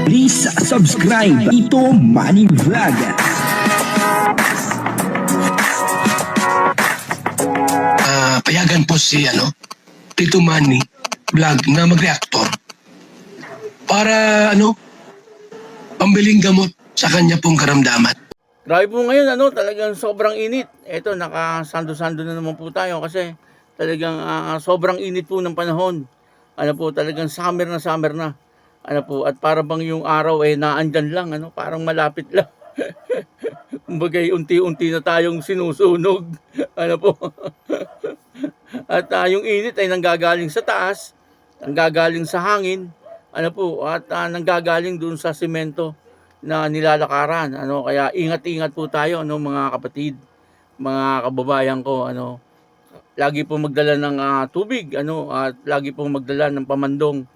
Please subscribe Tito Manny Vlog. Payagan po si Tito Manny Vlog na mag-reactor para pambiling gamot sa kanya pong karamdaman. Grabe po ngayon, talagang sobrang init. Ito, nakasando-sando na naman po tayo kasi talagang sobrang init po ng panahon. Talagang summer na. At para bang yung araw naandyan lang, parang malapit lang. Kumbaga, unti-unti na tayong sinusunog. At yung init ay nanggagaling sa taas, nanggagaling sa hangin, at nanggagaling dun sa simento na nilalakaran. Kaya ingat-ingat po tayo, mga kapatid, mga kababayan ko, lagi po magdala ng tubig, at lagi po magdala ng pamandong,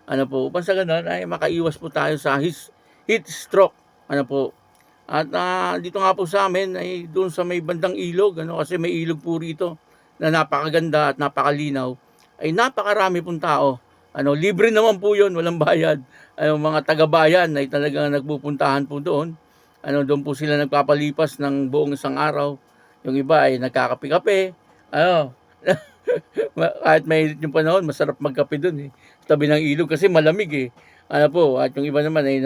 upang sa ganun ay makaiwas po tayo sa heat stroke, At dito nga po sa amin ay doon sa may bandang ilog, kasi may ilog po rito na napakaganda at napakalinaw, ay napakarami pong tao. Libre naman po 'yon, walang bayad. Mga taga-bayan ay talagang nagpupuntahan po doon. Doon po sila nagpapalipas ng buong isang araw. Yung iba ay nagkakape-kape. Kahit mainit yung panahon, masarap magkape doon tabi ng ilog kasi malamig At yung iba naman ay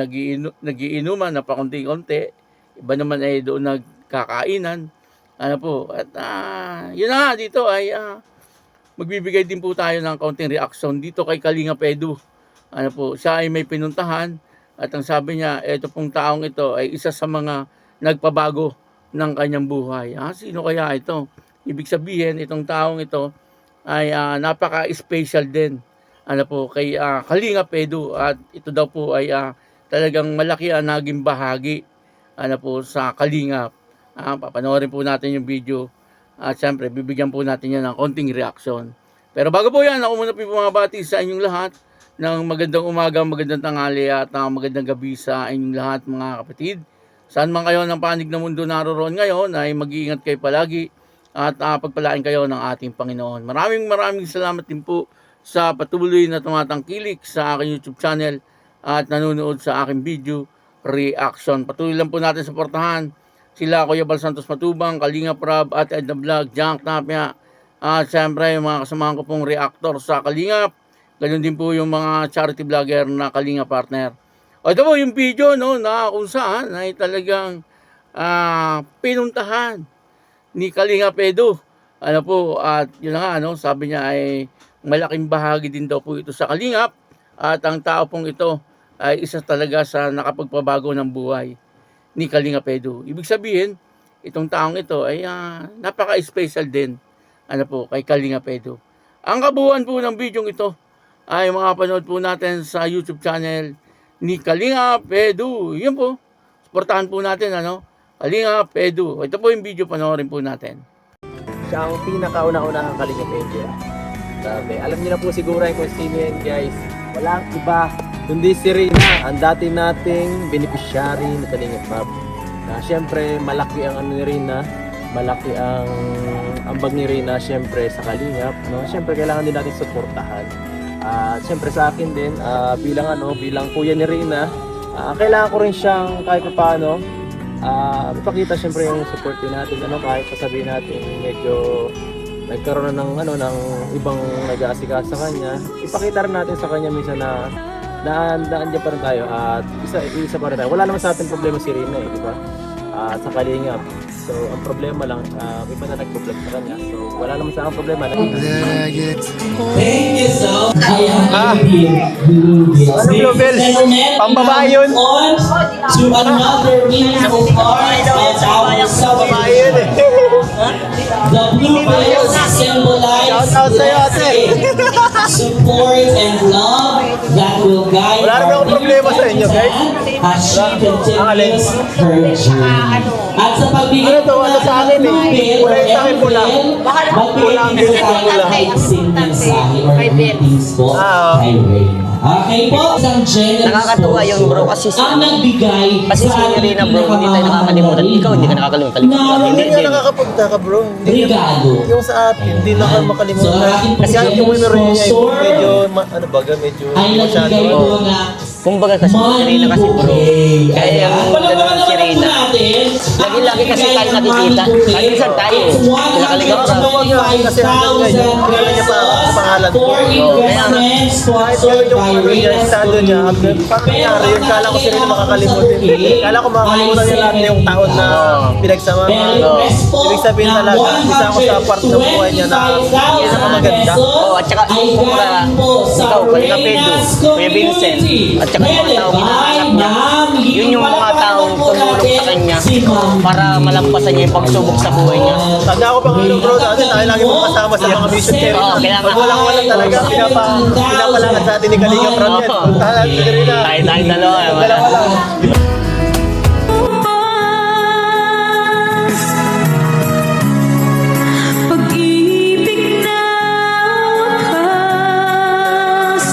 nagiinuman na pakunti-kunti. Iba naman ay doon nagkakainan. At yun na nga, dito ay magbibigay din po tayo ng kaunting reaction dito kay Kalingap Edu. Siya ay may pinuntahan at ang sabi niya, ito pong taong ito ay isa sa mga nagpabago ng kanyang buhay. Sino kaya ito? Ibig sabihin, itong taong ito ay napaka-special din. Kay Kalingap Edu, at ito daw po ay talagang malaki ang naging bahagi sa Kalingap. Papanoorin po natin yung video at syempre bibigyan po natin yan ng konting reaction. Pero bago po yan, ako muna po mga bati sa inyong lahat ng magandang umaga, magandang tanghali at magandang gabi sa inyong lahat mga kapatid. Saan man kayo ng panig na mundo naroon ngayon ay mag-iingat kayo palagi at pagpalain kayo ng ating Panginoon. Maraming salamat din po sa patuloy na tumatangkilik sa aking YouTube channel at nanonood sa aking video reaction. Patuloy lang po natin suportahan sila Kuya Bal Santos Matubang, Kalingap Rab at Edna Vlog, Jank Tapia, at siyempre yung mga kasamahan ko pong reactor sa Kalingap. Ganun din po yung mga charity vlogger na Kalingap partner. Ito po yung video na kung saan ay talagang pinuntahan ni Kalingap Edu. At yun na nga, sabi niya ay malaking bahagi din daw po ito sa Kalingap at ang tao pong ito ay isa talaga sa nakapagpabago ng buhay ni Kalingap Edu. Ibig sabihin, itong taong ito ay napaka-special din kay Kalingap Edu. Ang kabuuan po ng video ito ay makapanood po natin sa YouTube channel ni Kalingap Edu. Yun po, suportahan po natin Kalingap Edu. Ito po yung video, panoorin po natin. Siya ang pinakauna-unahang Kalingap Edu. Sabi, alam niyo na po siguro kung sino yan, guys. Walang iba kundi si Rina, ang dati nating beneficiary ng Kalingap Rab. Siyempre, malaki ang ni Rina, malaki ang ambag ni Rina siyempre sa Kalingap, Siyempre, kailangan din natin suportahan. Siyempre sa akin din, bilang kuya ni Rina, kailangan ko rin siyang kahit paano ipakita siyempre yung support din natin, kahit sabihin natin medyo nagkaroon na ng ibang nag-aasikaso sa kanya, ipakita rin natin sa kanya minsan na nandiyan pa rin tayo at isa pa rin tayo. Wala naman sa atin problema si Rina di ba? Sa Kalingap. So, ang problema lang, iba na nag-vlog sa kanya. So, wala naman sa akin problema. Thank you so much. Pambabae yun. On to another meaningful part of our celebration. The blue bills symbolize support and love that will guide our as she continues her journey. At sa pagbigay po natin ng blue bill or MPL, magbigay din po tayo ng maiksing mensahe or greetings po kay Reyna. Okay po, isang generous Nakakatuwa yun, bro, kasi ang nagbigay Kasi si Irina, bro, hindi tayo nakakalimutan. Ikaw, hindi ka nakakalimutan. Hindi nga nakakapunta ka, bro. Hindi regalo. yung sa atin, hindi na ka So, makalimutan. ating Kasi yung winner niya, sponsor medyo, ano baga, medyo ay masyado. nagbigay po na Kumbaga kasi si Irina kasi, bro. Kaya yung ganun si Irina. Lagi-lagi kasi tayo nakikita. Kahit minsan tayo, nakakalimutan. Kasi hanggang ngayon, kilala niya pa sa pangalan ko. Kaya nga. Kahit gano'n yung ano niya, estado niya, parang nangyari yun, kala ko sila makakalimutan. Kala ko makakalimutan niya lahat yung taon na pinagsamahan. Ibig sabihin talaga, isa ako sa part ng buhay niya na pinakamaganda. Oo, at saka, kumbaga, ikaw, Kuya Pedro, Kuya Vincent, at saka yung mga taong hinahanap niya, yun yung mga taong tumulong sa kanya para malampasan niya yung pagsubok sa buhay niya. Tanda ko pa nga bro, dati tayo lagi mong kasama sa mga mission carry. Oo, kaya nga. Pag walang talaga, pinapalangan sa atin ni Kalinga Pram yan. Oo. Tahan, siguro na. Tayo dalawa. Dalawa lang. Pag-ibig na wakas,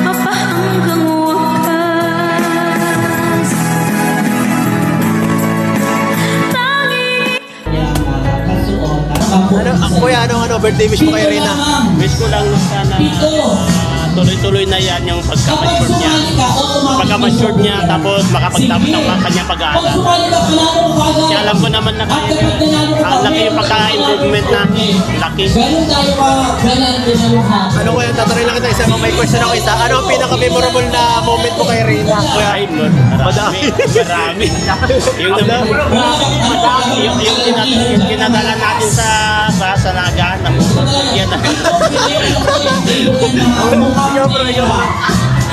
mapahanggang wakas. Kuya, ano, birthday wish mo kay Rina? Wish ko lang sana tuloy-tuloy na yan yung pagka-mature niya. Pagka-mature niya, tapos makapagtapos ng kanyang pag-aaral. Kaya alam ko naman na kaya niya. Ang laki yung pagka-improvement na. Laki. Ano kuya, tatanungin lang kita isa, may question ako isa. Ano ang pinaka-memorable na moment mo kay Rina? Kuya, Ay, Lord. Marami. Marami. Yung yung kinadala natin sa nagaan na yan na.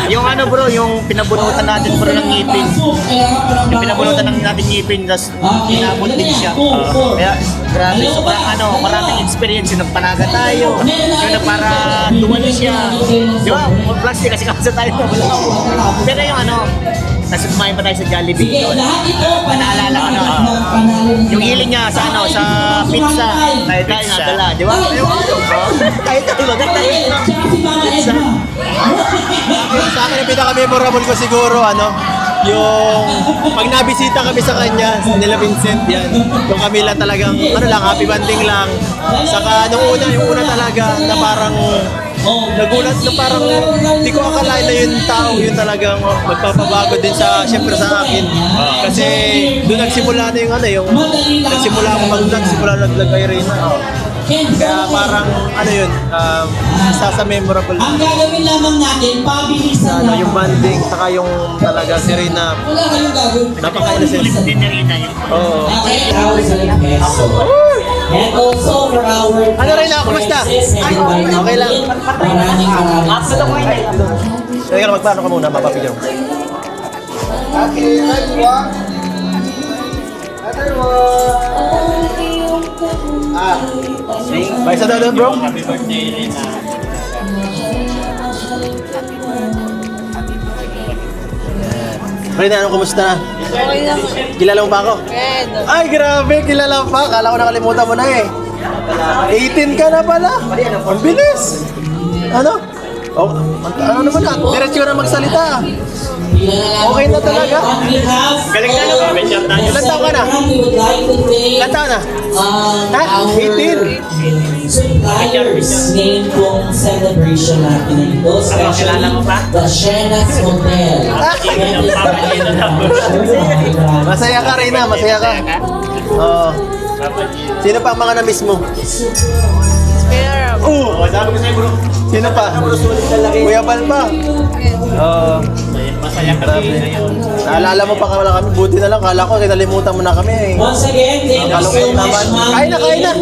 Yung ano bro, yung pinabunutan natin bro ng ngipin. Yung pinabunutan natin ngipin, tapos inabot din siya. Kaya grabe, sobrang ano, maraming experience yung nagpanaga tayo. Yung na para tumalo siya. Di ba? More plastic kasi kasi tayo. Pero yung ano, nasa kumain pa tayo sa Jollibee. Naalala ko na. Yung hiling niya sa ano, sa pizza. Tayo nadala, di ba? Tayo maganda yun. Pizza. sa akin ang pinaka-memorable ko siguro, ano, yung pag nabisita kami sa kanya, nila Vincent yan, yung kami lang talagang, ano lang, happy banding lang. Saka nung una, yung una talaga na parang nagulat na parang hindi ko akalain na yung tao yun talagang magpapabago din sa, syempre sa akin. Kasi doon nagsimula na yung ano, yung nagsimula ako mag-vlog, simula nag-vlog kay Reyna. Kaya parang ano yun, isa sa memorable. Ang gagawin lamang natin, pabilisan Ano, lang. yung banding, saka yung talaga si Reyna, Wala kayong gagawin. napaka-innocent. Din na rin na yun. Oo. Okay, 1,000 peso. And also for our Ano, Reyna, kumusta? Okay lang. Maraming Teka lang, magplano ka muna, mapapigyan ko. May isa daw doon, bro? Happy birthday, Rina. Reyna, anong kumusta? Kilala mo pa ako? Ay, grabe, kilala pa. Kala ko nakalimutan mo na eh. 18 ka na pala. Ang bilis. Ano? Oh, ano naman na? Diretso na magsalita. Okay na talaga. Galing na naman. Medyo tayo. Ilan taon ka na? Ilan taon na? Ha? 18? suppliers ngayon pong celebration natin na ito. kilala mo ba? The Shenas Hotel. Masaya ka, Reyna. Masaya ka. Oo. Sino pa ang mga na-miss mo? Oo. Sino pa? Kuya Bal pa. Oo. Masaya kami. Naalala mo pa wala kami. Buti na lang. Kala ko kinalimutan mo na kami eh. Once again, thank you so Kalungkot much, naman. ma'am. Kain na, kain na.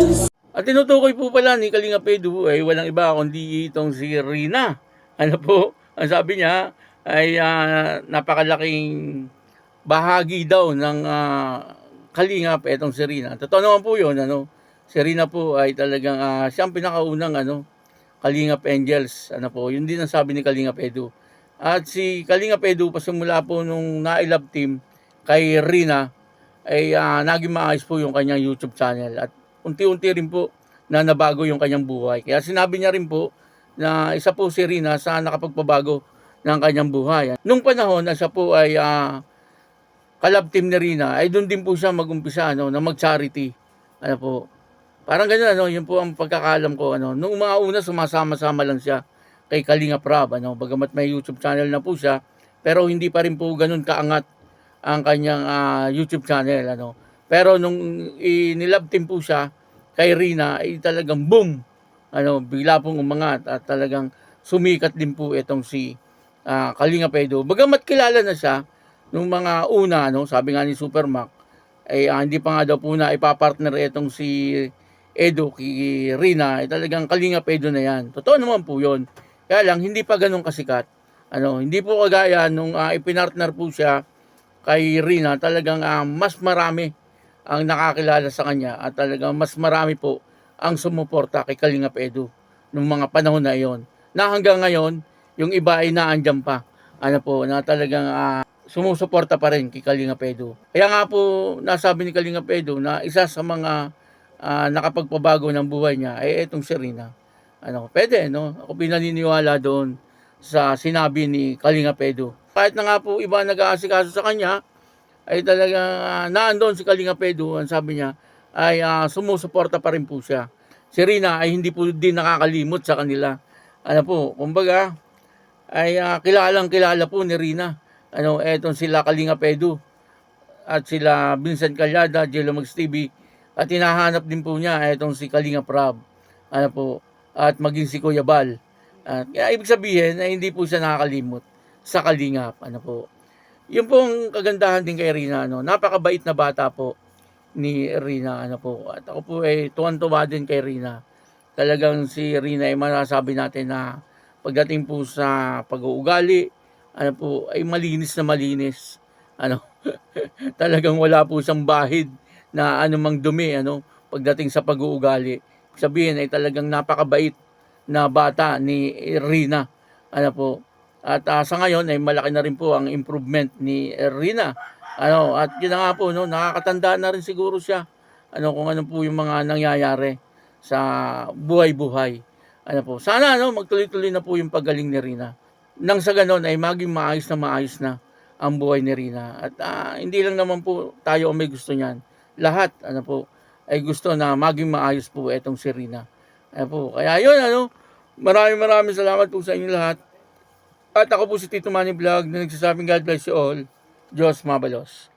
At tinutukoy po pala ni Kalinga Pedro ay walang iba kundi itong si Rina. Ano po, ang sabi niya ay napakalaking bahagi daw ng Kalingap itong si Rina. Totoo naman po yun. Ano? Si Rina po ay talagang siyang pinakaunang Kalingap Angels. Ano po, yun din ang sabi ni Kalinga Pedro. At si Kalinga Pedro pasimula po nung na-love team kay Rina ay naging maayos po yung kanyang YouTube channel. At unti-unti rin po na nabago yung kanyang buhay. Kaya sinabi niya rin po na isa po si Rina sa nakapagpabago ng kanyang buhay. Nung panahon na siya po ay kalab team ni Rina, ay doon din po siya mag-umpisa na mag-charity. Ano po, parang ganyan, yun po ang pagkakalam ko. Nung mga una, sumasama-sama lang siya kay Kalinga Prab. Bagamat may YouTube channel na po siya, pero hindi pa rin po ganun kaangat ang kanyang YouTube channel. Pero nung inilab team po siya kay Rina, ay talagang boom! Bigla pong umangat at talagang sumikat din po itong si Kalinga Edo. Bagamat kilala na siya nung mga una, sabi nga ni Supermac, ay hindi pa nga daw po na ipapartner itong si Edo kay Rina, ay talagang Kalinga Edo na yan. Totoo naman po yun. Kaya lang, hindi pa ganun kasikat. Hindi po kagaya nung ipinartner po siya kay Rina, talagang mas marami ang nakakilala sa kanya at talagang mas marami po ang sumuporta kay Kalinga Edo nung mga panahon na iyon. Na hanggang ngayon, yung iba ay naandyan pa. Na talagang sumusuporta pa rin kay Kalinga Edo. Kaya nga po, nasabi ni Kalinga Edo na isa sa mga nakapagpabago ng buhay niya ay itong si Rina. Pwede, Ako pinaniniwala doon sa sinabi ni Kalinga Edo. Kahit na nga po iba nag-aasikaso sa kanya, ay talagang naandun si Kalinga Edo, ang sabi niya, ay sumusuporta pa rin po siya. Si Rina ay hindi po din nakakalimot sa kanila. Kumbaga, ay kilalang kilala po ni Rina. Etong sila Kalinga Edo at sila Vincent Calyada, Jello Mags TV, at hinahanap din po niya etong si Kalinga Prab. At maging si Kuya Bal. Kaya ibig sabihin ay hindi po siya nakakalimot sa Kalingap. Yung pong kagandahan din kay Rina, napakabait na bata po ni Rina. At ako po ay tuwan-tuwa din kay Rina. Talagang si Rina ay masasabi natin na pagdating po sa pag-uugali, ay malinis na malinis. Talagang wala po siyang bahid na anumang dumi, pagdating sa pag-uugali. Sabihin ay talagang napakabait na bata ni Rina. At sa ngayon ay malaki na rin po ang improvement ni Rina. At yun na nga po, nakakatanda na rin siguro siya. Kung ano po yung mga nangyayari sa buhay-buhay. Sana magtuloy-tuloy na po yung paggaling ni Rina. Nang sa ganon ay maging maayos na ang buhay ni Rina. At hindi lang naman po tayo ang may gusto niyan. Lahat ay gusto na maging maayos po etong si Rina. Kaya yun, maraming salamat po sa inyo lahat. At ako po si Tito Manny Vlog na nagsasabing God bless you all. Diyos mabalos.